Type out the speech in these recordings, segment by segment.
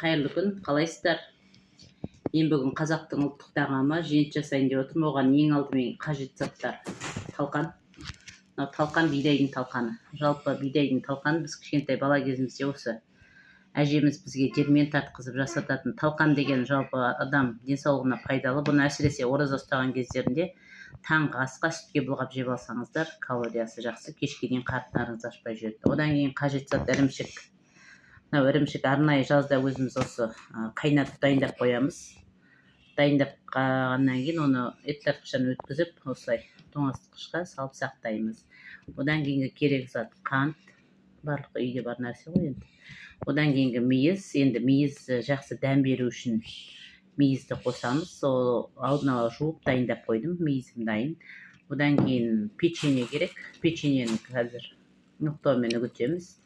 Қайырлы күн, қалайсыздар? Мен бүгін қазақтың ұлттық тағамы жент жасайын деп отырмын. Оған ең алдымен қажет заттар талқан. Талқан бидайдың талқаны. Жалпы бидайдың талқаны біз кішкентай бала кезімізде осы әжеміз бізге жермен тартқызып жасататын. Талқан деген жалпы адам денсаулығына пайдалы. Бұны әсіресе ораза ұстаған кездерінде таңғы асқа сүтке былғап жеп алсаңыздар, калориясы жақсы, кешке дейін қарттарыңыз ашпай жүреді. Одан кейін қажет зат ірімшік. Ірімшік арнайы жазда өзіміз осы қайнатып дайындап қоямыз. Дайындап қойғаннан кейін оны еттартқыштан өткізіп, осылай тоңазытқышқа салып сақтаймыз. Одан кейінгі керек зат қант, барлық үйде бар нәрсе ғой енді. Одан кейінгі мейіз, енді мейіз жақсы дәм беру үшін мейізді қосамыз. Сол алдын ала жуып дайындап қойдым, мейізім дайын. Одан кейін печенье керек. Печеньені қазір ноқтаумен үгітеміз.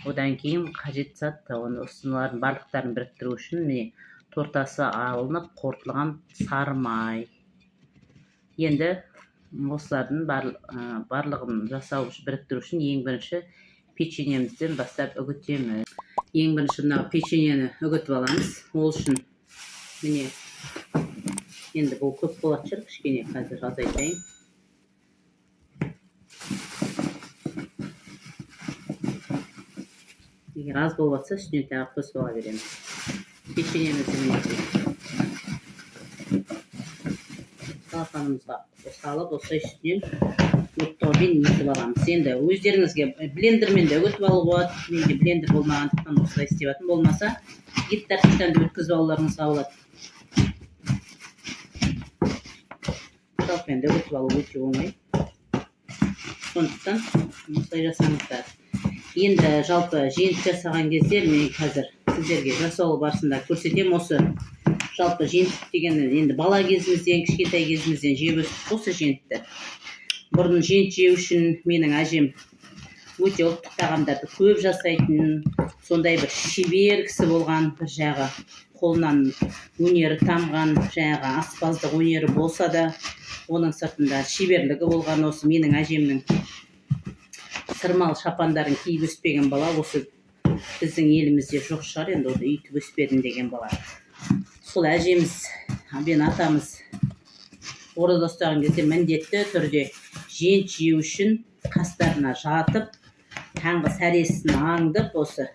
Одан кейін қажет зат, оны ұсыныларын барлықтарын біріктіру үшін міне тортасы алынып, қорытылған сары май. Енді осылардың барлығын жасау біріктіру үшін ең бірінші печеньемізден бастап үгітеміз. Ең бірінші мынау печеньені үгітіп аламыз. Ол үшін міне енді бұл көп болатын шығар, кішкене қазір азайтайын. Егер аз болып жатса, үстіне тағы қосып ала береміз. Печеньемізді талқанымызға салып, осылай үстінен ноқтаумен етіп аламыз. Енді өздеріңізге блендермен де үгітіп алуға болады. Менде блендер болмағандықтан осылай істеп жатырмын. Болмаса, еттартқыштан да өткізіп алуларыңызға болады. Жалпымен де үгітіп алу өте оңай. Сондықтан осылай жасаңыздар. Енді жалпы жент жасаған кезде мен қазір сіздерге жасау барысында көрсетем. Осы жалпы жент деген енді бала кезімізден, кішкентай кезімізден жеп өстік осы жентті. Бұрын жент жеу үшін менің әжем өте ұлттық тағамдарды көп жасайтын, сондай бір шебер кісі болған, бір жағы қолынан өнері тамған, жағы аспаздық өнері болса да, оның сыртында шеберлігі болған. Осы менің әжемнің сырмал шапандарын киіп өспеген бала осы біздің елімізде жоқ шығар, енді оны үйтіп өспедім деген бала. Сол әжеміз мен атамыз ораза ұстаған кезде міндетті түрде жент жеу үшін қастарына жатып, таңғы сәресін аңдып, осы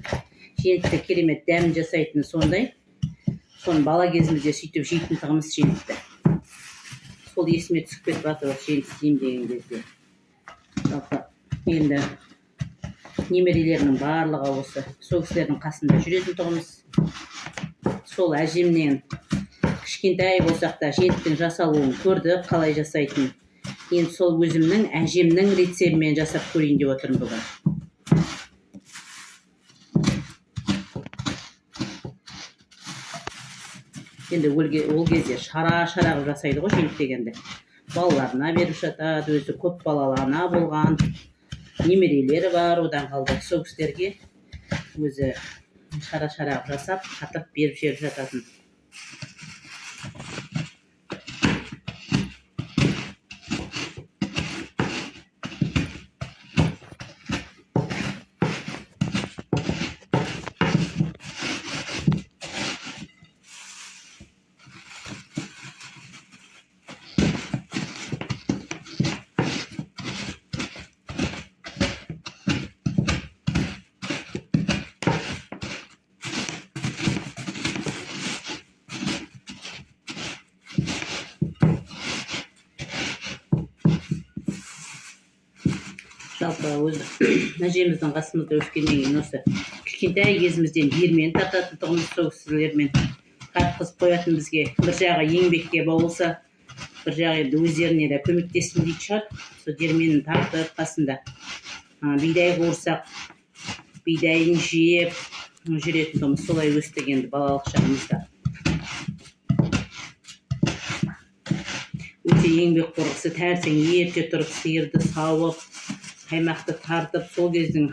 жентті керемет дәм жасайтын сондай. Соны бала кезімізде сөйтіп жейтін тұғымыз жентті. Сол есіме түсіп кетіп жатыр, жент істеймін деген кезде. Жалпы енді немерелерінің барлығы осы сол кісілердің қасында жүретін тұғымыз. Сол әжемнен кішкентай болсақ та женттің жасалуын көрді, қалай жасайтын. Енді сол өзімнің әжемнің рецебімен жасап көрейін деп отырмын бүгін. Енді ол кезде шара-шара жасайды ғой жент дегенде. Балаларына беріп жатады, өзі көп балалы ана болған, немерелері бар, одан қалды сол кісілерге өзі шара-шара жасап, қатып беріп жеп жататын. Жалпы өзі әжеміздің қасымызда өскеннен кейін осы кішкентай кезімізден жермен тартатын тұғымыз сол кісілермен тартқызып қоятын бізге. Бір жағы еңбекке баулса, бір жағы енді өздеріне де көмектесін дейді шығар. Сол жермен тартып қасында бидай қуырсақ, бидайын жеп жүретін тұғымыз. Солай өстік енді балалық шағымызда. Өте еңбек қорғысы, тәрсең ерте тұрып сиырды сауып, қаймақты тартып, сол кездің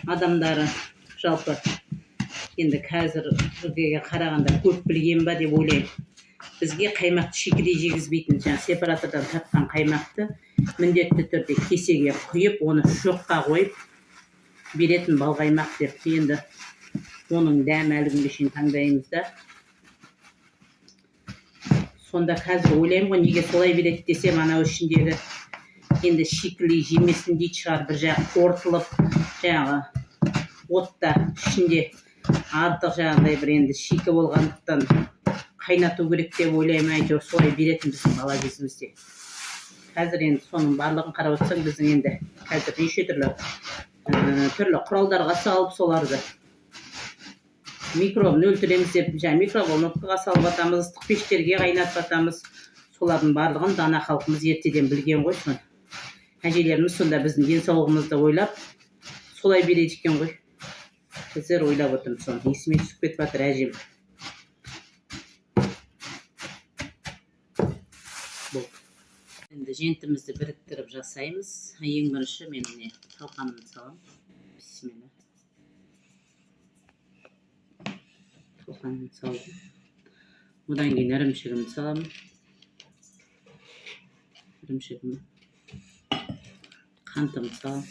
адамдары жалпы енді қазірге қарағанда көп білген ба деп ойлаймын. Бізге қаймақты шикідей жегізбейтін, сепаратордан тартқан қаймақты міндетті түрде кесеге құйып, оны шоққа қойып беретін балқаймақ деп. Енді Оның дәмәлігін шейін таңдаймыз да. Сонда қазір ойлаймын ғой, неге солай береді десем, анау ішіндегі енді шикілі жемесін дейді шығар, бір жағы қорытылып, жаңағы отта ішінде артық жаңағыдай бір енді шикі болғандықтан қайнату керек деп ойлаймын. Әйтеуір солай беретін біздің бала кезімізде. Қазір енді соның барлығын қарап отырсаң, біздің енді қазір неше түрлі құралдарға салып, соларды микробын өлтіреміз деп, микроволновкаға салып атамыз, ыстық пештерге қайнатып атамыз. Солардың барлығын дана халқымыз ертеден білген ғой. Соны әжелеріміз сонда біздің денсаулығымызды ойлап солай береді екен ғой. Қазір ойлап отырмын, соны есіме түсіп кетіп жатыр әжем. Енді жентімізді біріктіріп жасаймыз. Ең бірінші мен міне талқанын салам. Бисмилла. Талқанын салдым. Одан кейін ірімшігімді саламын. Ірімшігімді. Қантымды салам.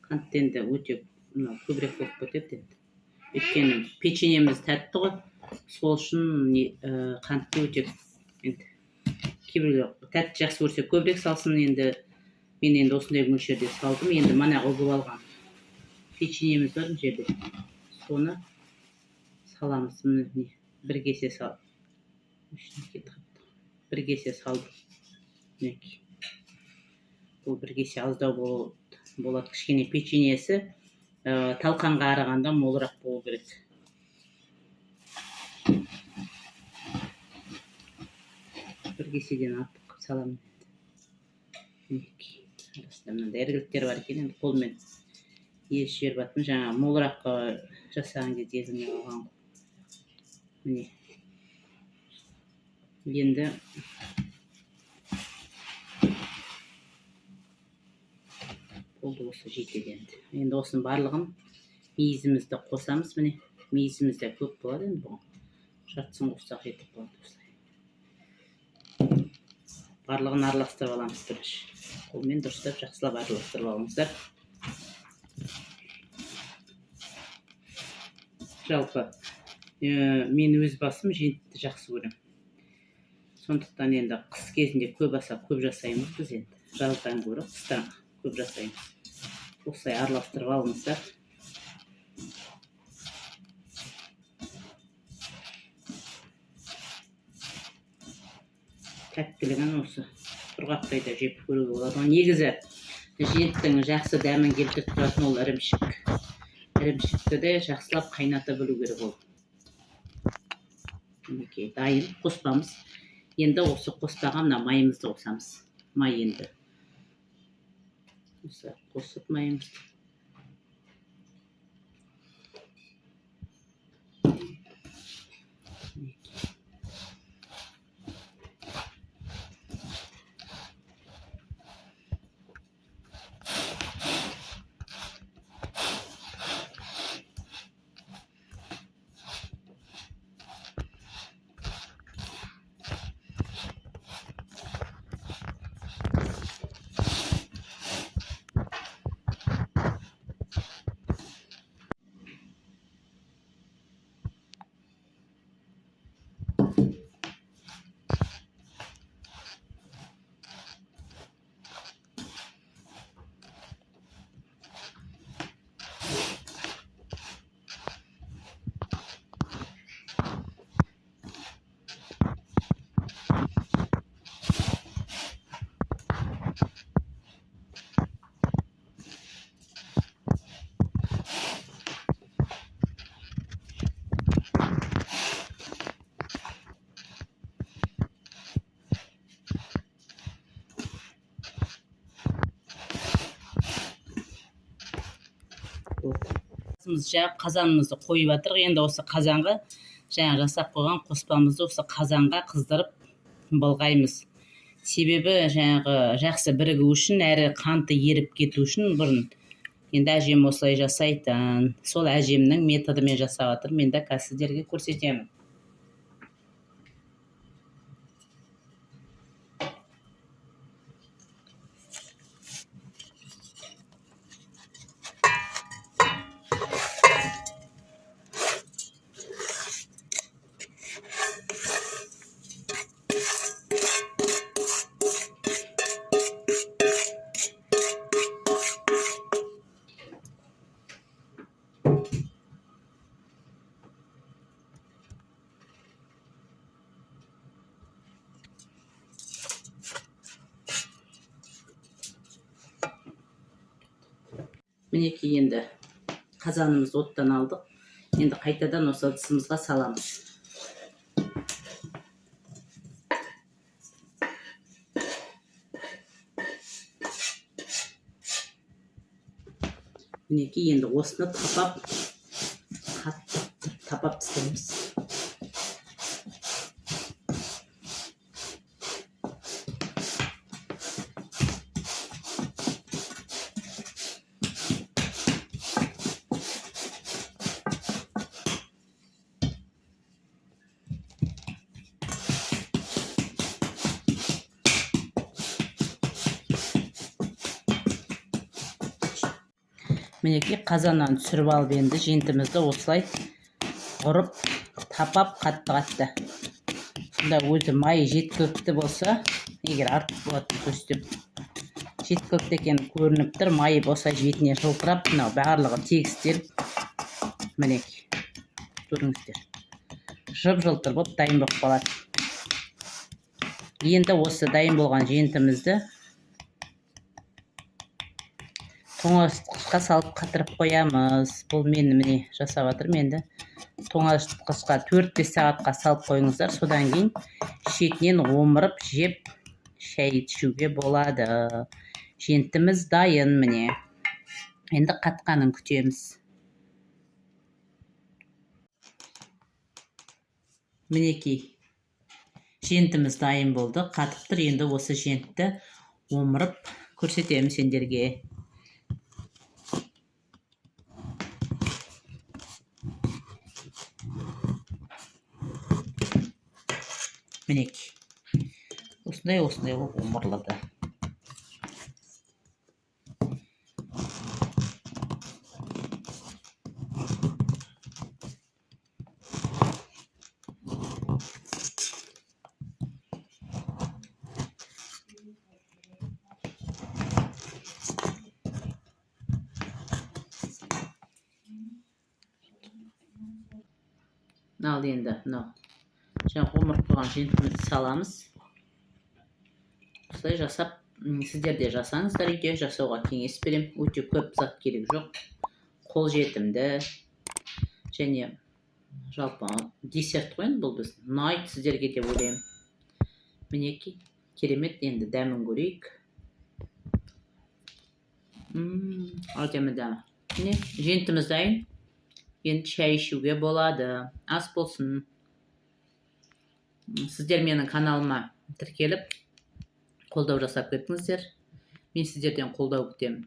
Қант енді өте көбірек болып кетеді енді. Өйткені печеньеміз тәтті ғой. Сол үшін қантты өте енді кейбіреулер тәтті жақсы көрсе көбірек салсын. Енді мен енді осындай мөлшерде салдым. Енді мана ұлып алған печеньеміз бар мына жерде. Соны саламыз. Міне бір кесе сал. Бір кесе салдым. Мінекей. Бұл бір кесе аздау болады. Кішкене печеньесі талқанға қарағанда молырақ болу керек. Бір кеседен артық саламын. Мінекей. Арасында мынандай іргіліктер бар екен, енді қолмен еш жіберіп жатырмын. Жаңа молырақ жасаған кезде есіме алған. Міне. Енді болды, осы жетеді енді. Енді осының барлығын мейізімізді қосамыз. Міне мейізімізде көп болады енді бұған. Жартысын қоссақ жетіп болады осылай. Барлығын араластырып аламыз бірінші. Қолмен дұрыстап жақсылап араластырып алыңыздар. Жалпы мен өз басым жентті жақсы көремін. Сондықтан енді қыс кезінде көп жасаймыз біз енді. Жаздан гөрі қыстан көп жасаймыз. Осылай араластырып алыңыздар. Тәттілігін осы құрғақтайда жеп көруге болады. Негізі женттің жақсы дәмін келтіріп тұратын ол ірімшік. Ірімшікті де жақсылап қайната білу керек ол. Мінекей дайын қоспамыз. Енді осы қоспаға мына майымызды қосамыз. Май енді. Осы қосып майымызды. Қазанымызды қойып жатырық. Енді осы қазанға жаңа жасап қойған қоспамызды осы қазанға қыздырып былғаймыз. Себебі жаңағы жақсы бірігу үшін, әрі қанты еріп кету үшін бұрын. Енді әжем осылай жасайды. Сол әжемнің методымен жасап жатыр. Мен де сіздерге көрсетемін. Мінекей енді қазанымызды оттан алдық. Енді қайтадан осы ыдысымызға саламыз. Мінекей енді осыны тапап тістейміз. Мінекей қазаннан түсіріп алып енді жентімізді осылай ұрып, тапап қатты. Сонда өзі майы жеткілікті болса, егер артық болады көстеп. Жеткілікті екен көрініп тұр, майы болса жетіне жылтырап, мынау барлығы тегістеліп, мінекей, көріңіздер. Жып-жылтыр болып дайын болып қалады. Енді осы дайын болған жентімізді тоңазытқышқа салып қатырып қоямыз. Бұл мені міне жасап жатырмын енді. Тоңазытқышқа 4-5 сағатқа салып қойыңыздар. Содан кейін шетінен омырып жеп шай ішуге болады. Жентіміз дайын міне. Енді қатқанын күтеміз. Мінекей жентіміз дайын болды. Қатып тұр. Енді осы жентті омырып көрсетеміз сендерге. Мінекей. Осындай болып омырылды. Ал енді мынау жаңа омырып қойған жентімізді саламыз. Осылай жасап, сіздер де жасаңыздар үйде, жасауға кеңес беремін. Өте көп зат керек жоқ. Қол жетімді және жалпы десерт қойын, бұл біз ұнайды сіздерге деп ойлаймын. Мінекей керемет, енді дәмін көрейік. Әдемі дәмі. Міне жентіміз дайын. Енді шай ішуге болады. Ас болсын. Сіздер менің каналыма тіркеліп, қолдау жасап кеттіңіздер. Мен сіздерден қолдау күтемін.